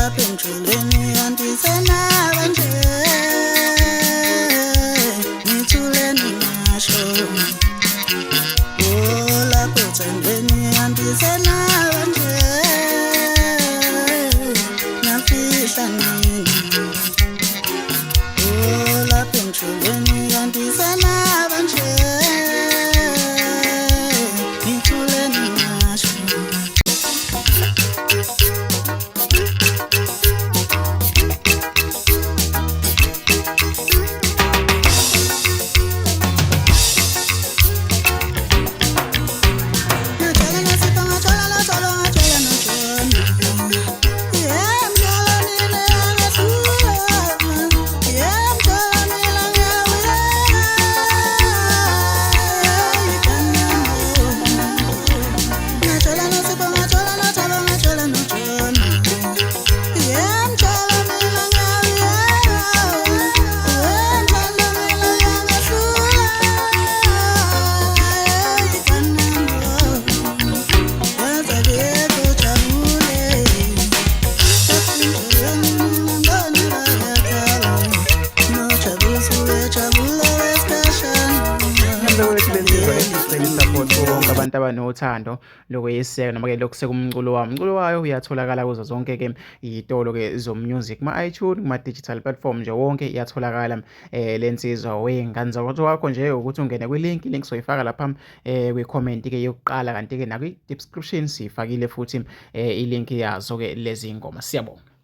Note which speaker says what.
Speaker 1: lapha emjulweni andisenaba nje ngithule ningasho lapha ethandweni andisenaba nje ngafihla nini lapha emjulweni andisenaba nje ngithule ningasho Bonke abantu abanothando lokuyiseka noma ke lokuseka umculo wami. Umculo wayo uyatholakala kuzo zonke ke izitolo ke zomusic iTunes kuma digital platform nje wonke iyatholakala lensizwa wengane zakho wakho nje ukuthi ungene link soyifaka lapha kwi comment ke yokuqala kanti ke na kwi description sifakile futhi ilink yazo ke lezi ngoma. Siyabonga.